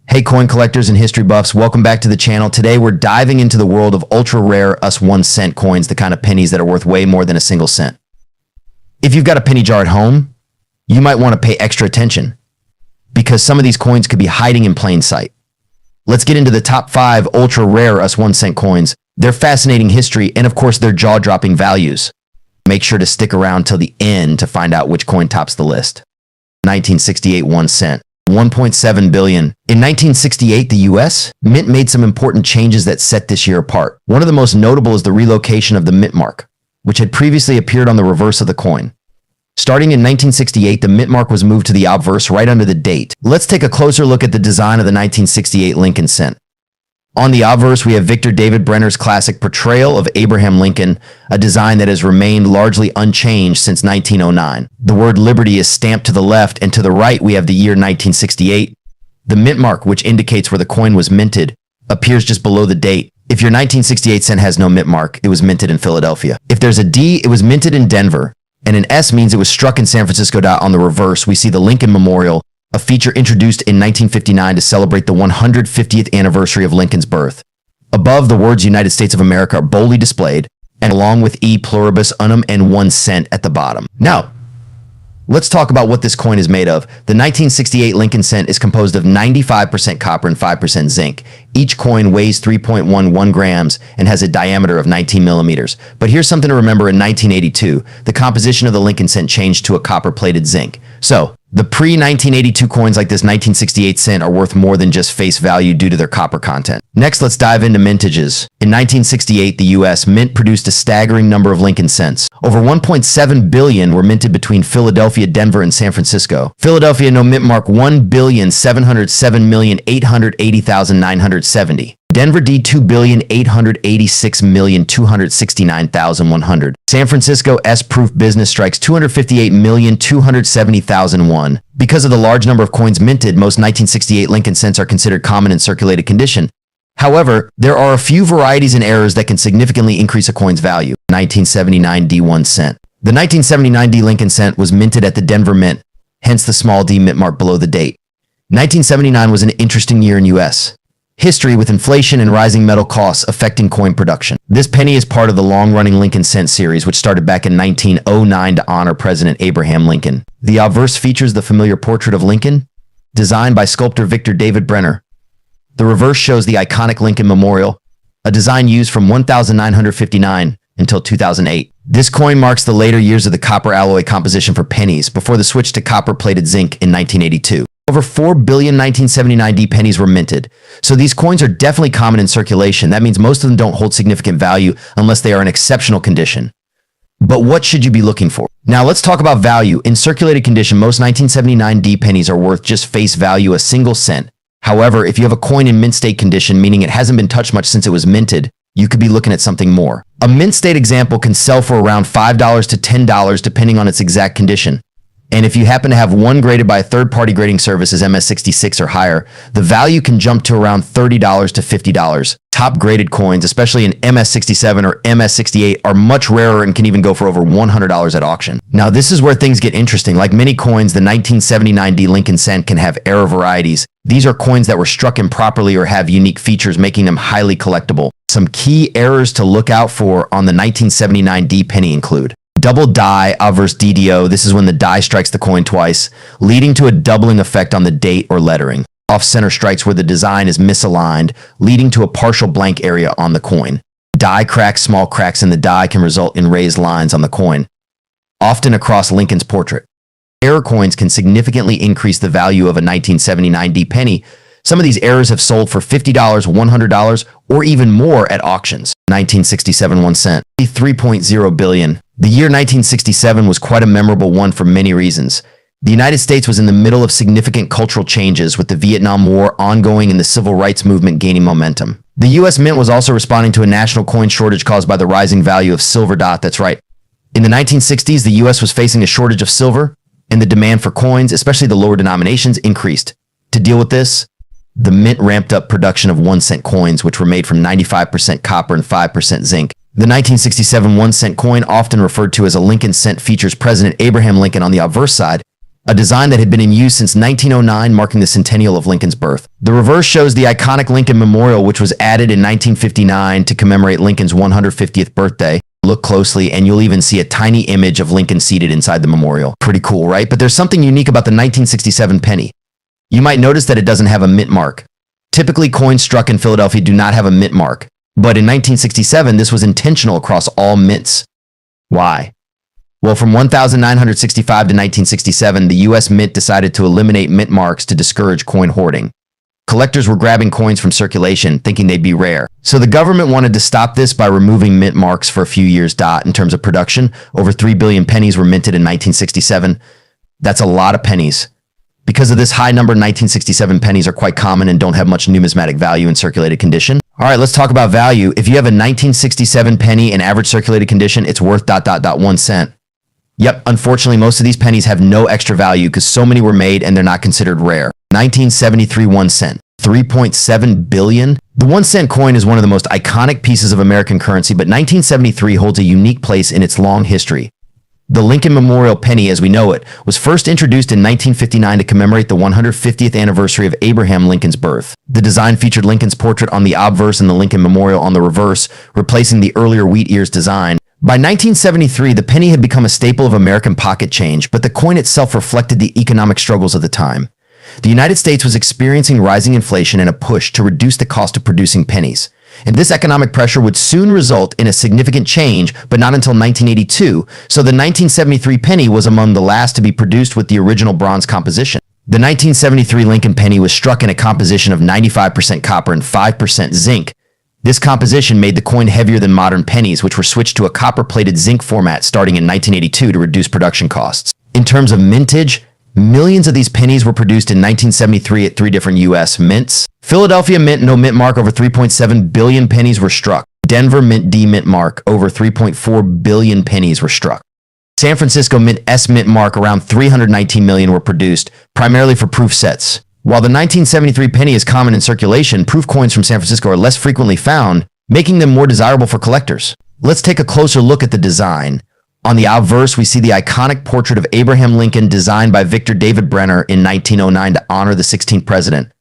Hey coin collectors and history buffs, welcome back to the channel. Today we're diving into the world of ultra rare US 1 cent coins, the kind of pennies that are worth way more than a single cent. If you've got a penny jar at home, you might want to pay extra attention because some of these coins could be hiding in plain sight. Let's get into the top 5 ultra rare US 1 cent coins, their fascinating history, and of course their jaw-dropping values. Make sure to stick around till the end to find out which coin tops the list. 1968 1 cent. 1.7 billion. In 1968, the US Mint made some important changes that set this year apart. One of the most notable is the relocation of the Mint mark, which had previously appeared on the reverse of the coin. Starting in 1968, the Mint mark was moved to the obverse right under the date. Let's take a closer look at the design of the 1968 Lincoln cent. On the obverse, we have Victor David Brenner's classic portrayal of Abraham Lincoln, a design that has remained largely unchanged since 1909. The word liberty is stamped to the left, and to the right we have the year 1968. The mint mark, which indicates where the coin was minted, appears just below the date. If your 1968 cent has no mint mark, it was minted in Philadelphia. If there's a D, it was minted in Denver, and an S means it was struck in San Francisco. On the reverse, we see the Lincoln Memorial, a feature introduced in 1959 to celebrate the 150th anniversary of Lincoln's birth. Above, the words United States of America are boldly displayed, and along with E pluribus unum and 1 cent at the bottom. Now, let's talk about what this coin is made of. The 1968 Lincoln cent is composed of 95% copper and 5% zinc. Each coin weighs 3.11 grams and has a diameter of 19 millimeters. But here's something to remember: in 1982, the composition of the Lincoln cent changed to a copper-plated zinc. So, the pre-1982 coins like this 1968 cent are worth more than just face value due to their copper content. Next, let's dive into mintages. In 1968, the US Mint produced a staggering number of Lincoln cents. Over 1.7 billion were minted between Philadelphia, Denver, and San Francisco. Philadelphia, no mint mark, 1,707,880,970. Denver D, 2,886,269,100. San Francisco S proof business strikes 258,270,001. Because of the large number of coins minted, most 1968 Lincoln cents are considered common in circulated condition. However, there are a few varieties and errors that can significantly increase a coin's value. 1979 D 1 cent. The 1979 D Lincoln cent was minted at the Denver Mint, hence the small d mint mark below the date. 1979 was an interesting year in US history, with inflation and rising metal costs affecting coin production. This penny is part of the long-running Lincoln cent series, which started back in 1909 to honor President Abraham Lincoln. The obverse features the familiar portrait of Lincoln, designed by sculptor Victor David Brenner. The reverse shows the iconic Lincoln Memorial, a design used from 1959 until 2008. This coin marks the later years of the copper alloy composition for pennies, before the switch to copper-plated zinc in 1982. Over 4 billion 1979 D pennies were minted, so these coins are definitely common in circulation. That means most of them don't hold significant value unless they are in exceptional condition. But what should you be looking for? Now let's talk about value. In circulated condition, most 1979 D pennies are worth just face value, a single cent. However, if you have a coin in mint state condition, meaning it hasn't been touched much since it was minted, you could be looking at something more. A mint state example can sell for around $5 to $10 depending on its exact condition. And if you happen to have one graded by a third-party grading service as MS66 or higher, the value can jump to around $30 to $50. Top graded coins, especially in MS67 or MS68, are much rarer and can even go for over $100 at auction. Now, this is where things get interesting. Like many coins, the 1979 D Lincoln cent can have error varieties. These are coins that were struck improperly or have unique features, making them highly collectible. Some key errors to look out for on the 1979 D penny include double die, obverse DDO. This is when the die strikes the coin twice, leading to a doubling effect on the date or lettering. Off-center strikes, where the design is misaligned, leading to a partial blank area on the coin. Die cracks, small cracks in the die can result in raised lines on the coin, often across Lincoln's portrait. Error coins can significantly increase the value of a 1979 D penny. Some of these errors have sold for $50, $100, or even more at auctions. 1967 1 cent. 3.0 billion. The year 1967 was quite a memorable one for many reasons. The United States was in the middle of significant cultural changes, with the Vietnam War ongoing and the civil rights movement gaining momentum. The US Mint was also responding to a national coin shortage caused by the rising value of silver. That's right. In the 1960s, the US was facing a shortage of silver, and the demand for coins, especially the lower denominations, increased. To deal with this, the Mint ramped up production of 1 cent coins, which were made from 95% copper and 5% zinc. The 1967 1 cent coin, often referred to as a Lincoln cent, features President Abraham Lincoln on the obverse side, a design that had been in use since 1909, marking the centennial of Lincoln's birth. The reverse shows the iconic Lincoln Memorial, which was added in 1959 to commemorate Lincoln's 150th birthday. Look closely and you'll even see a tiny image of Lincoln seated inside the memorial. Pretty cool, right? But there's something unique about the 1967 penny. You might notice that it doesn't have a mint mark. Typically, coins struck in Philadelphia do not have a mint mark. But in 1967, this was intentional across all mints. Why? Well, from 1965 to 1967, the U.S. Mint decided to eliminate mint marks to discourage coin hoarding. Collectors were grabbing coins from circulation, thinking they'd be rare. So the government wanted to stop this by removing mint marks for a few years. In terms of production, over 3 billion pennies were minted in 1967. That's a lot of pennies. Because of this high number, 1967 pennies are quite common and don't have much numismatic value in circulated condition. All right, let's talk about value. If you have a 1967 penny in average circulated condition, it's worth 1 cent. Yep, unfortunately, most of these pennies have no extra value because so many were made and they're not considered rare. 1973 1 cent, 3.7 billion. The 1 cent coin is one of the most iconic pieces of American currency, but 1973 holds a unique place in its long history. The Lincoln Memorial penny, as we know it, was first introduced in 1959 to commemorate the 150th anniversary of Abraham Lincoln's birth. The design featured Lincoln's portrait on the obverse and the Lincoln Memorial on the reverse, replacing the earlier wheat ears design. By 1973, the penny had become a staple of American pocket change, but the coin itself reflected the economic struggles of the time. The United States was experiencing rising inflation and a push to reduce the cost of producing pennies. And this economic pressure would soon result in a significant change, but not until 1982, so the 1973 penny was among the last to be produced with the original bronze composition. The 1973 Lincoln penny was struck in a composition of 95% copper and 5% zinc. This composition made the coin heavier than modern pennies, which were switched to a copper-plated zinc format starting in 1982 to reduce production costs. In terms of mintage, millions of these pennies were produced in 1973 at 3 different U.S. mints. Philadelphia Mint no mint mark, over 3.7 billion pennies were struck. Denver Mint D mint mark, over 3.4 billion pennies were struck. San Francisco Mint S mint mark, around 319 million were produced, primarily for proof sets. While the 1973 penny is common in circulation, proof coins from San Francisco are less frequently found, making them more desirable for collectors. Let's take a closer look at the design. On the obverse, we see the iconic portrait of Abraham Lincoln designed by Victor David Brenner in 1909 to honor the 16th president.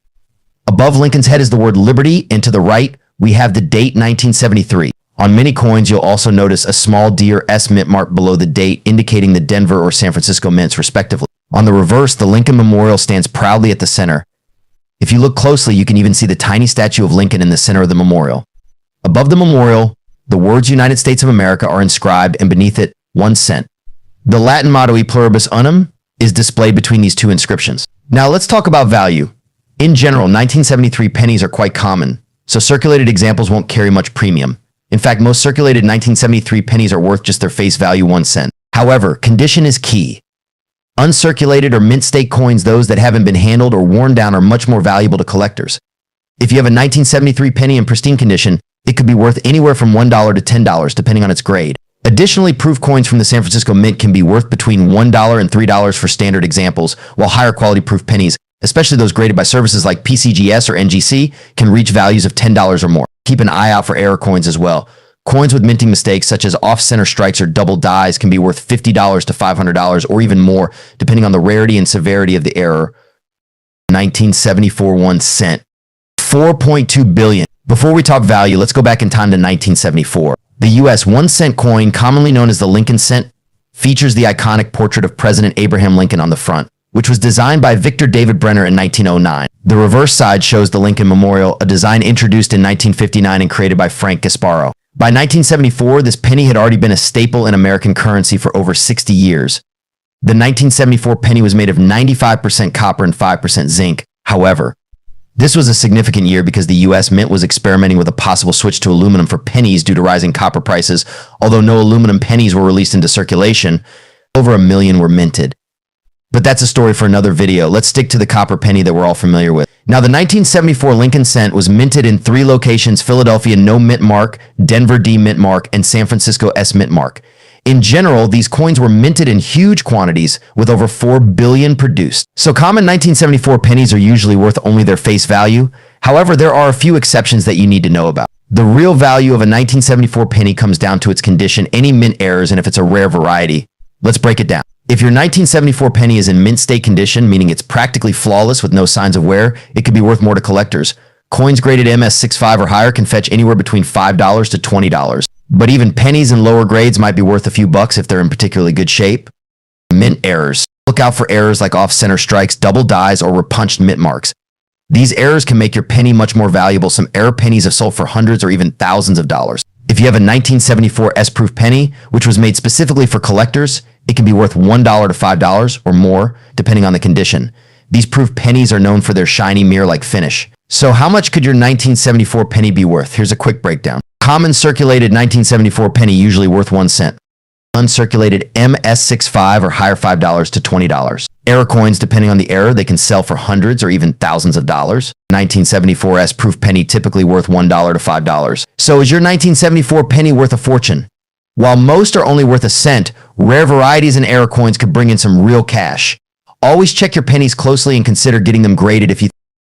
Above Lincoln's head is the word Liberty, and to the right, we have the date 1973. On many coins, you'll also notice a small D or S mint mark below the date, indicating the Denver or San Francisco mints, respectively. On the reverse, the Lincoln Memorial stands proudly at the center. If you look closely, you can even see the tiny statue of Lincoln in the center of the memorial. Above the memorial, the words United States of America are inscribed, and beneath it, 1 cent. The Latin motto E pluribus unum is displayed between these two inscriptions. Now let's talk about value. In general, 1973 pennies are quite common, so circulated examples won't carry much premium. In fact, most circulated 1973 pennies are worth just their face value, 1 cent. However, condition is key. Uncirculated or mint state coins, those that haven't been handled or worn down, are much more valuable to collectors. If you have a 1973 penny in pristine condition, it could be worth anywhere from $1 to $10 depending on its grade. Additionally, proof coins from the San Francisco Mint can be worth between $1 and $3 for standard examples, while higher quality proof pennies, especially those graded by services like PCGS or NGC, can reach values of $10 or more. Keep an eye out for error coins as well. Coins with minting mistakes such as off-center strikes or double dies can be worth $50 to $500 or even more, depending on the rarity and severity of the error. 1974 1 cent, 4.2 billion. Before we talk value, let's go back in time to 1974. The U.S. 1 cent coin, commonly known as the Lincoln cent, features the iconic portrait of President Abraham Lincoln on the front, which was designed by Victor David Brenner in 1909. The reverse side shows the Lincoln Memorial, a design introduced in 1959 and created by Frank Gasparo. By 1974, this penny had already been a staple in American currency for over 60 years. The 1974 penny was made of 95% copper and 5% zinc. However, this was a significant year because the U.S. Mint was experimenting with a possible switch to aluminum for pennies due to rising copper prices. Although no aluminum pennies were released into circulation, over 1 million were minted. But that's a story for another video. Let's stick to the copper penny that we're all familiar with. Now, the 1974 Lincoln cent was minted in 3 locations: Philadelphia no mint mark, Denver D mint mark, and San Francisco S mint mark. In general, these coins were minted in huge quantities, with over 4 billion produced. So common 1974 pennies are usually worth only their face value. However, there are a few exceptions that you need to know about. The real value of a 1974 penny comes down to its condition, any mint errors, and if it's a rare variety. Let's break it down. If your 1974 penny is in mint state condition, meaning it's practically flawless with no signs of wear, it could be worth more to collectors. Coins graded MS65 or higher can fetch anywhere between $5 to $20. But even pennies in lower grades might be worth a few bucks if they're in particularly good shape. Mint errors. Look out for errors like off-center strikes, double dies, or repunched mint marks. These errors can make your penny much more valuable. Some error pennies have sold for hundreds or even thousands of dollars. If you have a 1974 S-proof penny, which was made specifically for collectors, it can be worth $1 to $5 or more, depending on the condition. These proof pennies are known for their shiny mirror-like finish. So how much could your 1974 penny be worth? Here's a quick breakdown. Common circulated 1974 penny usually worth 1 cent. Uncirculated MS65 or higher $5 to $20. Error coins, depending on the error, they can sell for hundreds or even thousands of dollars. 1974 S-proof penny typically worth $1 to $5. So is your 1974 penny worth a fortune? While most are only worth a cent, rare varieties and error coins could bring in some real cash. Always check your pennies closely and consider getting them graded if you